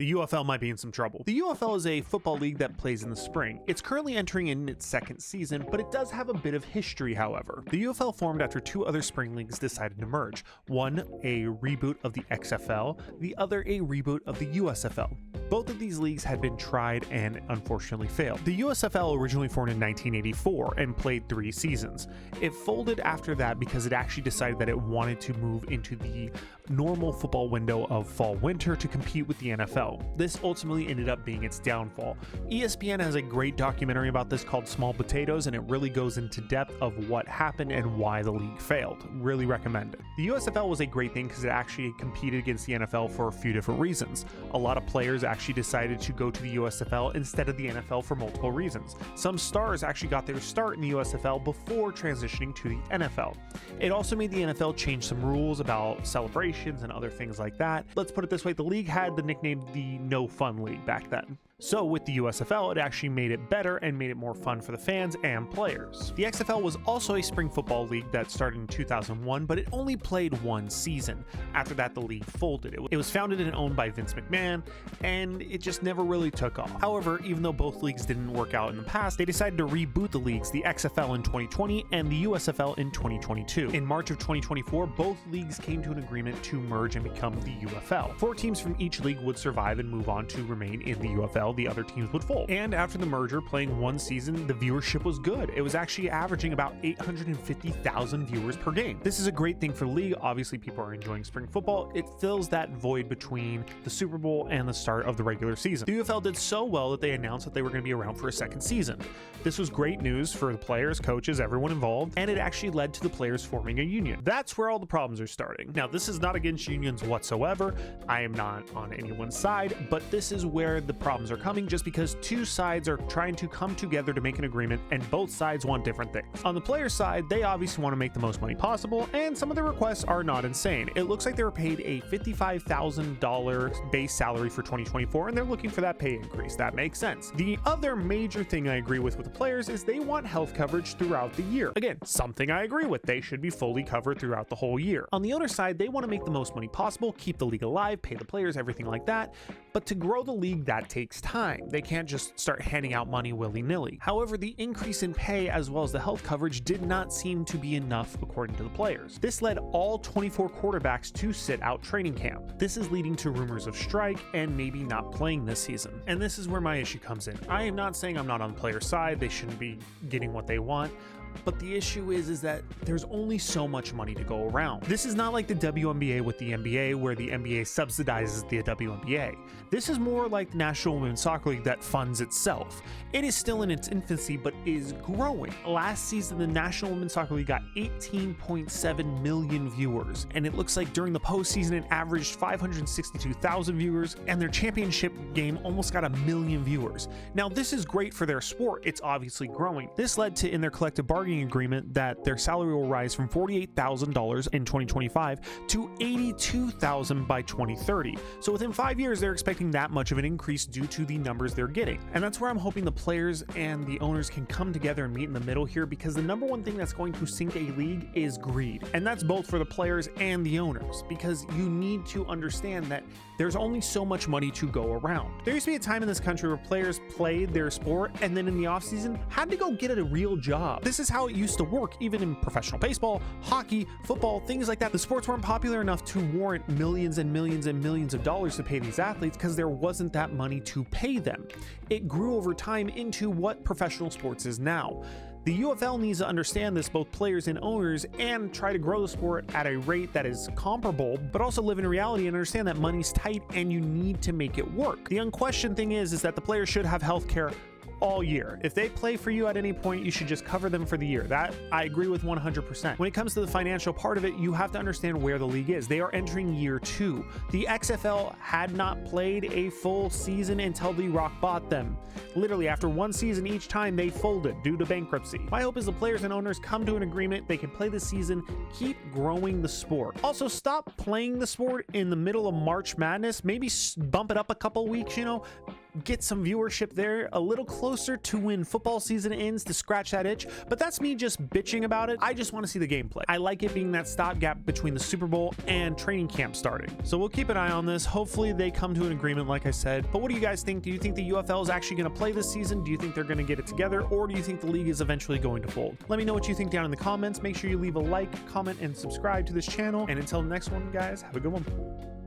the UFL might be in some trouble. The UFL is a football league that plays in the spring. It's currently entering in its second season, but it does have a bit of history, however. The UFL formed after two other spring leagues decided to merge. One, a reboot of the XFL, the other a reboot of the USFL. Both of these leagues had been tried and unfortunately failed. The USFL originally formed in 1984 and played 3 seasons. It folded after that because it actually decided that it wanted to move into the normal football window of fall-winter to compete with the NFL. This ultimately ended up being its downfall. ESPN has a great documentary about this called Small Potatoes, and it really goes into depth of what happened and why the league failed. Really recommend it. The USFL was a great thing because it actually competed against the NFL for a few different reasons. A lot of players actually decided to go to the USFL instead of the NFL for multiple reasons. Some stars actually got their start in the USFL before transitioning to the NFL. It also made the NFL change some rules about celebrations and other things like that. Let's put it this way, the league had the nickname the No Fun League back then. So with the USFL, it actually made it better and made it more fun for the fans and players. The XFL was also a spring football league that started in 2001, but it only played 1 season. After that, the league folded. It was founded and owned by Vince McMahon, and it just never really took off. However, even though both leagues didn't work out in the past, they decided to reboot the leagues, the XFL in 2020 and the USFL in 2022. In March of 2024, both leagues came to an agreement to merge and become the UFL. 4 teams from each league would survive and move on to remain in the UFL. The other teams would fold. And after the merger, playing 1 season, the viewership was good. It was actually averaging about 850,000 viewers per game. This is a great thing for the league. Obviously, people are enjoying spring football. It fills that void between the Super Bowl and the start of the regular season. The UFL did so well that they announced that they were going to be around for a second season. This was great news for the players, coaches, everyone involved, and it actually led to the players forming a union. That's where all the problems are starting. Now, this is not against unions whatsoever. I am not on anyone's side, but this is where the problems are coming, just because 2 sides are trying to come together to make an agreement, and both sides want different things. On the player side, they obviously want to make the most money possible, and some of their requests are not insane. It looks like they were paid a $55,000 base salary for 2024, and they're looking for that pay increase. That makes sense. The other major thing I agree with the players is they want health coverage throughout the year. Again, something I agree with. They should be fully covered throughout the whole year. On the owner side, they want to make the most money possible, keep the league alive, pay the players, everything like that. But to grow the league, that takes time. They can't just start handing out money willy-nilly. However, the increase in pay as well as the health coverage did not seem to be enough according to the players. This led all 24 quarterbacks to sit out training camp. This is leading to rumors of strike and maybe not playing this season. And this is where my issue comes in. I am not saying I'm not on the player side. They shouldn't be getting what they want. But the issue is that there's only so much money to go around. This is not like the WNBA with the NBA, where the NBA subsidizes the WNBA. This is more like the National Women's Soccer League that funds itself. It is still in its infancy, but is growing. Last season, the National Women's Soccer League got 18.7 million viewers, and it looks like during the postseason it averaged 562,000 viewers, and their championship game almost got 1 million viewers. Now, this is great for their sport. It's obviously growing. This led to, in their collective bargaining agreement, that their salary will rise from $48,000 in 2025 to $82,000 by 2030. So within 5 years, they're expecting that much of an increase due to the numbers they're getting. And that's where I'm hoping the players and the owners can come together and meet in the middle here, because the number one thing that's going to sink a league is greed. And that's both for the players and the owners, because you need to understand that there's only so much money to go around. There used to be a time in this country where players played their sport and then in the offseason had to go get a real job. This is how it used to work, even in professional baseball, hockey, football, things like that. The sports weren't popular enough to warrant millions and millions and millions of dollars to pay these athletes because there wasn't that money to pay them. It grew over time into what professional sports is now. The UFL needs to understand this, both players and owners, and try to grow the sport at a rate that is comparable, but also live in reality and understand that money's tight and you need to make it work. The unquestioned thing is that the players should have health care all year. If they play for you at any point, you should just cover them for the year. That I agree with 100%. When it comes to the financial part of it, you have to understand where the league is. They are entering year 2. The XFL had not played a full season until The Rock bought them. Literally, after 1 season each time, they folded due to bankruptcy. My hope is the players and owners come to an agreement. They can play the season, keep growing the sport. Also, stop playing the sport in the middle of March Madness. Maybe bump it up a couple weeks, get some viewership there, a little closer to when football season ends to scratch that itch, but that's me just bitching about it. I just want to see the gameplay. I like it being that stopgap between the Super Bowl and training camp starting. So we'll keep an eye on this. Hopefully they come to an agreement, like I said. But what do you guys think? Do you think the UFL is actually going to play this season? Do you think they're going to get it together? Or do you think the league is eventually going to fold? Let me know what you think down in the comments. Make sure you leave a like, comment, and subscribe to this channel. And until the next one, guys, have a good one.